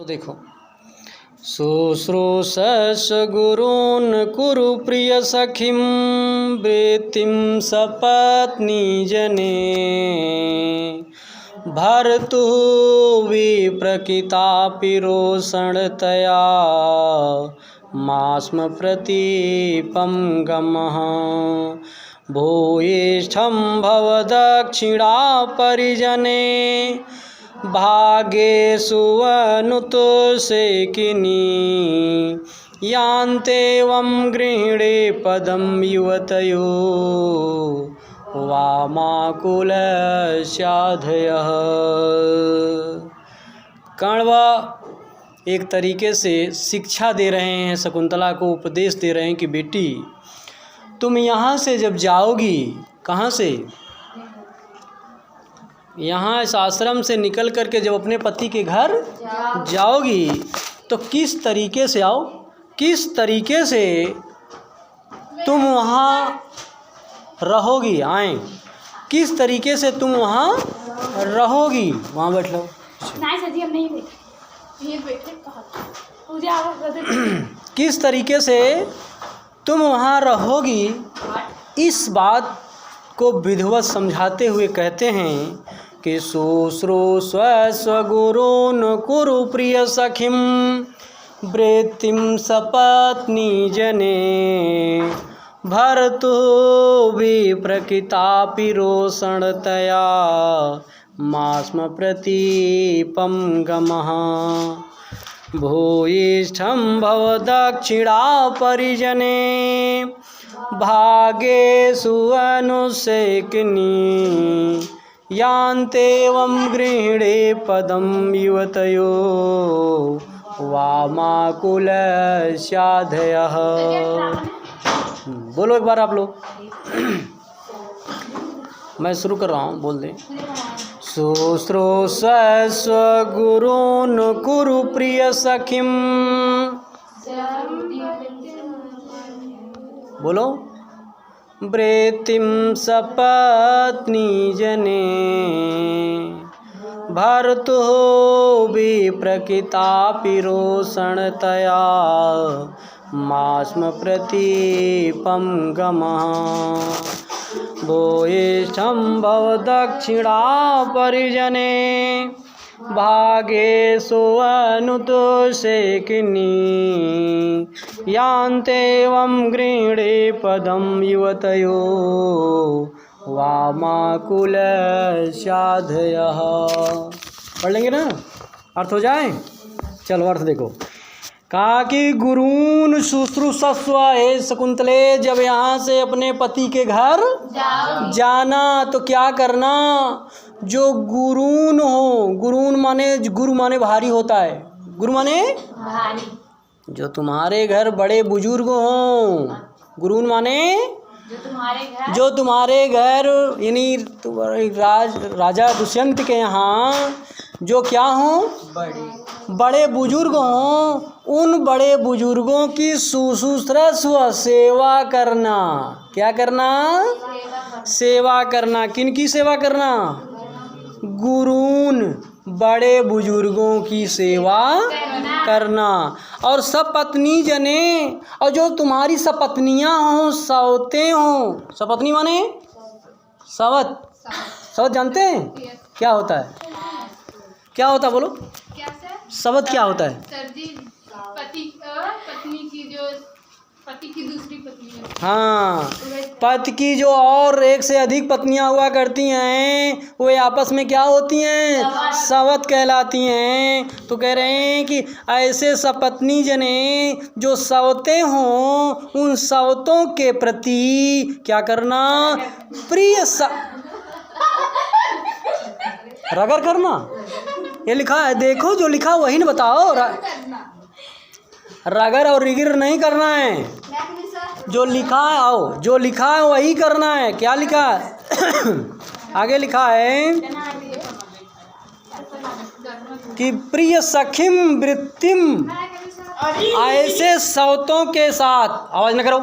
तो देखो, शुश्रूषस गुरून् कुरु प्रिय सखीं वृत्तिं सपत्नी जने भर्तुः विप्रकृतापि रोषणतया मास्म प्रतीपं गमः भूयिष्ठं भव दक्षिणा परिजने भाग्येषु अनुतोषेकिनी यान्तेवं गृहिणे पदं युवतयो वामाकुलस्याधयः। कण्व एक तरीके से शिक्षा दे रहे हैं, शकुंतला को उपदेश दे रहे हैं कि बेटी तुम यहाँ से जब जाओगी, कहाँ से, यहाँ इस आश्रम से निकल करके जब अपने पति के घर जाओगी तो किस तरीके से आओ, किस तरीके से तुम वहाँ रहोगी, आए किस तरीके से तुम वहाँ रहोगी, वहाँ बैठ लो। नहीं सर जी, हम नहीं बैठे, ये बैठे कहा मुझे किस तरीके से तुम वहाँ रहोगी, इस बात को विधिवत समझाते हुए कहते हैं कि शुश्रूषस्व गुरून् कुरु प्रिय सखीं वृत्तिं सपत्नी जने भर्तुः विप्रकृतापि रोषणतया मास्म प्रतीपं गमः भूयिष्ठं भव दक्षिणा परिजने भाग्येषु अनुशेकिनी यान्तेवं गृहिणे पदं युवतयो वामाकुलस्याधयः। बोलो एक बार आप लोग। मैं शुरू कर रहा हूँ, बोल दें। शुश्रूषस्व गुरून् कुरु प्रिय सखीं, बोलो, वृत्तिं सपत्नी जने भर्तुः विप्रकृतापि रोषणतया मास्म प्रतीपं गमः भूयिष्ठं भव दक्षिणा परिजने भाग्येषु अनुतोषेकिनी यान्तेवं गृहिणे पदं युवतयो वामाकुलस्याधयः। पढ़ लेंगे ना, अर्थ हो जाए। चलो अर्थ देखो। कहा कि गुरून् शुश्रूषस्व, हे शकुंतले जब यहाँ से अपने पति के घर जाना तो क्या करना, जो गुरून् हो, गुरून् माने, गुरु माने भारी होता है, गुरु माने भारी, जो तुम्हारे घर बड़े बुजुर्ग हों, गुरून् माने जो तुम्हारे घर यानी राजा दुष्यंत के यहाँ जो क्या हों, बड़े बुजुर्ग हों, उन बड़े बुजुर्गों की शुश्रूषस्व सेवा करना। क्या करना, सेवा करना। किन की सेवा करना, गुरून् बड़े बुजुर्गों की सेवा करना। और सपत्नी जने, और जो तुम्हारी सपत्नियाँ हों, सौतें हों, सपत्नी माने सवत, सवत जानते हैं क्या होता है, क्या होता है बोलो, सवत क्या होता है? सर जी, पत्नी की जो पति की दूसरी पत्नी है। हाँ, पति की जो और एक से अधिक पत्नियां हुआ करती हैं वो आपस में क्या होती हैं, सवत कहलाती हैं। तो कह रहे हैं कि ऐसे सपत्नी जने जो सवतें हों, उन सवतों के प्रति क्या करना, प्रिय रगड़ करना। ये लिखा है, देखो जो लिखा वही न बताओ, रगड़ और रिगिर नहीं करना है, जो लिखा है, आओ जो लिखा है वही करना है। क्या लिखा है आगे लिखा है कि प्रिय सखीं वृत्तिम, ऐसे सौतों के साथ, आवाज न करो,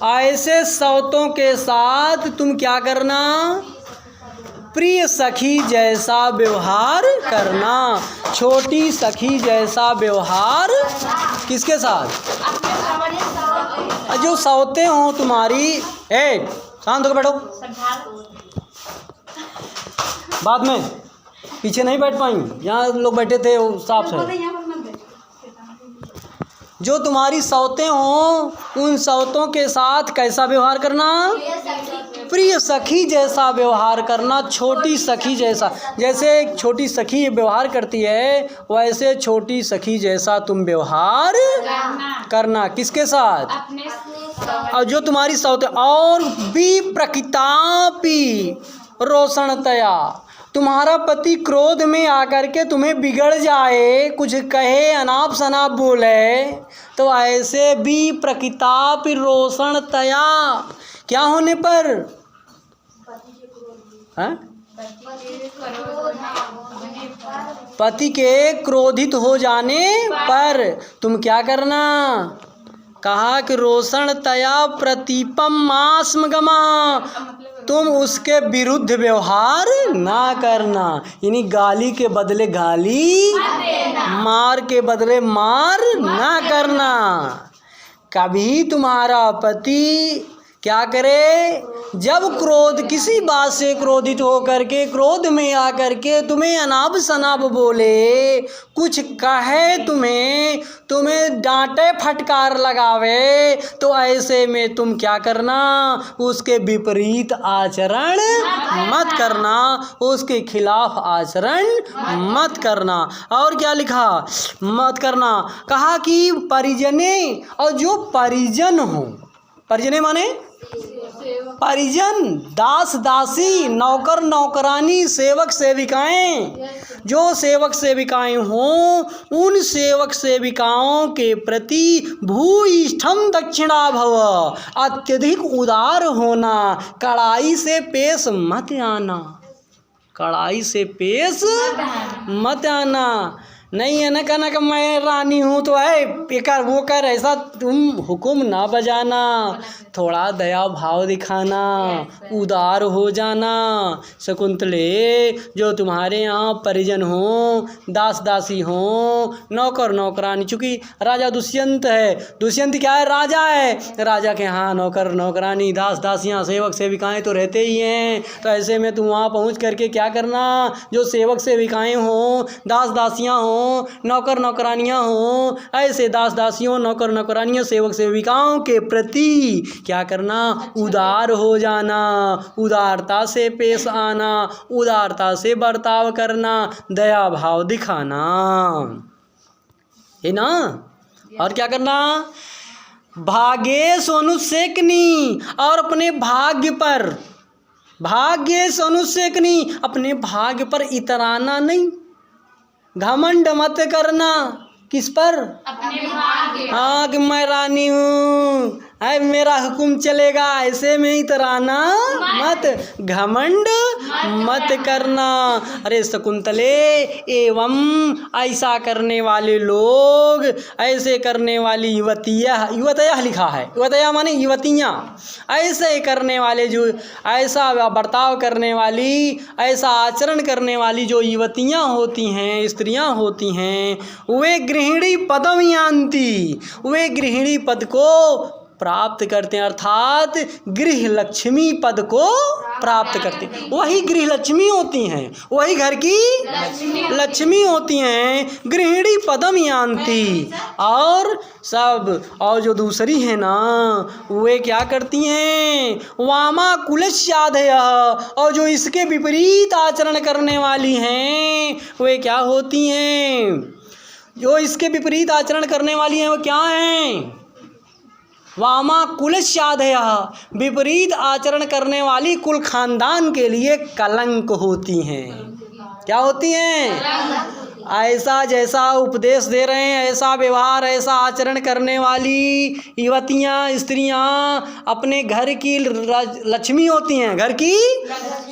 ऐसे सौतों के साथ तुम क्या करना, प्रिय सखी जैसा व्यवहार करना। छोटी सखी जैसा व्यवहार किसके साथ? जो सौते हो तुम्हारी। शांत होकर बैठो, बाद में पीछे नहीं बैठ पाएंगे, यहाँ लोग बैठे थे वो साफ है। जो तुम्हारी सौतें हों उन सौतों के साथ कैसा व्यवहार करना? प्रिय सखी जैसा व्यवहार करना। छोटी सखी जैसा, जैसे छोटी सखी व्यवहार करती है वैसे छोटी सखी जैसा तुम व्यवहार करना। किसके साथ? और जो तुम्हारी सौतें। और भी प्रकितापी रोशनतया, तुम्हारा पति क्रोध में आकर के तुम्हें बिगड़ जाए, कुछ कहे, अनाप शनाप बोले, तो ऐसे भी प्रकिताप रोषणतया, क्या होने पर? पति के क्रोधित हो जाने पर तुम क्या करना? कहा कि रोषणतया प्रतीपम मास्मगमा, तुम उसके विरुद्ध व्यवहार ना करना। यानी गाली के बदले गाली, मार के बदले मार ना करना। कभी तुम्हारा पति क्या करे? जब क्रोध, किसी बात से क्रोधित होकर के, क्रोध में आकर के तुम्हें अनाप शनाप बोले, कुछ कहे, तुम्हें डांटे, फटकार लगावे, तो ऐसे में तुम क्या करना? उसके विपरीत आचरण मत करना, उसके खिलाफ आचरण मत करना। और क्या लिखा? मत करना। कहा कि परिजने, और जो परिजन हो, परिजने माने परिजन, दास दासी, नौकर नौकरानी, सेवक सेविकाएं, जो सेवक सेविकाएं हों उन सेवक सेविकाओं के प्रति भूयिष्ठम दक्षिणा भव, अत्यधिक उदार होना। कड़ाई से पेश मत आना, कड़ाई से पेश मत आना। नहीं है ना कहना कि मैं रानी हूँ तो है बेकार वो कर, ऐसा तुम हुक्म ना बजाना। थोड़ा दया भाव दिखाना, उदार हो जाना। शकुंतले, जो तुम्हारे यहाँ परिजन हों, दास दासी हों, नौकर नौकरानी, चूँकि राजा दुष्यंत है, दुष्यंत क्या है? राजा है। राजा के यहाँ नौकर नौकरानी, दास दासियाँ, सेवक सेविकाएँ तो रहते ही हैं। तो ऐसे में तुम वहाँ पहुँच करके क्या करना? जो सेवक सेविकाएँ हों, दास दासियाँ हों, नौकर नौकरानियाँ हों, ऐसे दास दासियों, नौकर नौकरानियों, सेवक सेविकाओं के प्रति क्या करना? उदार हो जाना, उदारता से पेश आना, उदारता से बर्ताव करना, दया भाव दिखाना, है ना? और क्या करना? भाग्येश अनुसेकनी, और अपने भाग्य पर, भाग्येश अनुसेकनी, अपने भाग्य पर इतराना नहीं, घमंड मत करना। किस पर? अपने भाग्य। हाँ कि मैं रानी हूँ, है मेरा हुक्म चलेगा, ऐसे में इतराना मत, घमंड मत करना। अरे शकुंतले, एवं ऐसा करने वाले लोग, ऐसे करने वाली युवतियाँ, युवतियाँ लिखा है, युवतियाँ माने युवतियाँ, ऐसे करने वाले, जो ऐसा बर्ताव करने वाली, ऐसा आचरण करने वाली जो युवतियाँ होती हैं, स्त्रियाँ होती हैं, वे गृहिणी पदम यान्ति, वे गृहिणी पद को प्राप्त करते हैं, अर्थात गृह लक्ष्मी पद को प्राप्त करते हैं। वही गृह लक्ष्मी होती हैं, वही घर की लक्ष्मी होती हैं, गृहिणी पदम यान्ति। और सब, और जो दूसरी है ना, वे क्या करती हैं? वामा कुलस्यादय, और जो इसके विपरीत आचरण करने वाली हैं, वे क्या होती हैं? जो इसके विपरीत आचरण करने वाली हैं वो क्या हैं? वामा कुलस्यादय, विपरीत आचरण करने वाली कुल खानदान के लिए कलंक होती हैं। क्या होती हैं? ऐसा जैसा उपदेश दे रहे हैं, ऐसा व्यवहार, ऐसा आचरण करने वाली युवतियाँ, स्त्रियाँ अपने घर की लक्ष्मी होती हैं, घर की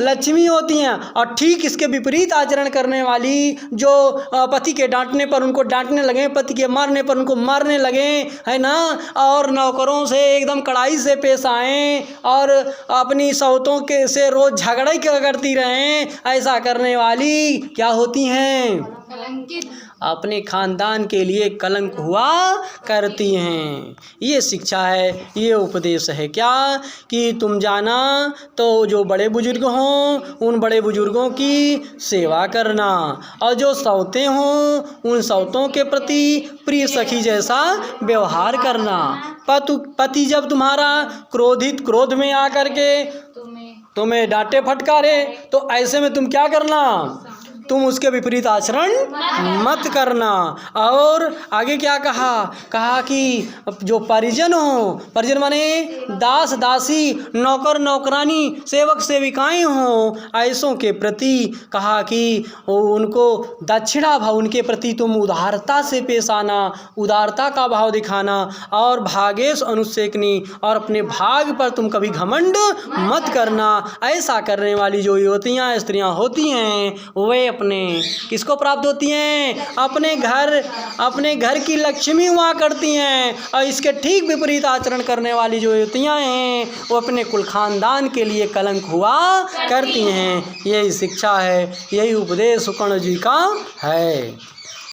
लक्ष्मी होती हैं। और ठीक इसके विपरीत आचरण करने वाली जो पति के डांटने पर उनको डांटने लगे, पति के मारने पर उनको मारने लगे, है ना, और नौकरों से एकदम कड़ाई से पेश आएँ और अपनी सौतों के से रोज़ झगड़ा करती रहें, ऐसा करने वाली क्या होती हैं? कलंकित। अपने खानदान के लिए कलंक हुआ करती हैं। ये शिक्षा है, ये उपदेश है क्या कि तुम जाना तो जो बड़े बुजुर्ग हों उन बड़े बुजुर्गों की सेवा करना, और जो सौतें हों उन सौतों के प्रति प्रिय सखी जैसा व्यवहार करना। पति जब तुम्हारा क्रोध में आकर के तुम्हें डांटे फटकारे तो ऐसे में तुम क्या करना? तुम उसके विपरीत आचरण मत करना। और आगे क्या कहा कि जो परिजन हो, परिजन माने दास दासी, नौकर नौकरानी, सेवक सेविकाएं हों, ऐसों के प्रति कहा कि उनको दक्षिणा भाव, उनके प्रति तुम उदारता से पेश आना, उदारता का भाव दिखाना, और भागेश अनुसेकनी, और अपने भाग पर तुम कभी घमंड मत करना। ऐसा करने वाली जो युवतियाँ स्त्रियाँ होती हैं वे अपने किसको प्राप्त होती हैं? अपने घर की लक्ष्मी हुआ करती हैं। और इसके ठीक विपरीत आचरण करने वाली जो युवतियाँ हैं वो अपने कुल खानदान के लिए कलंक हुआ करती हैं। यही शिक्षा है, यही उपदेश सुकर्ण जी का है।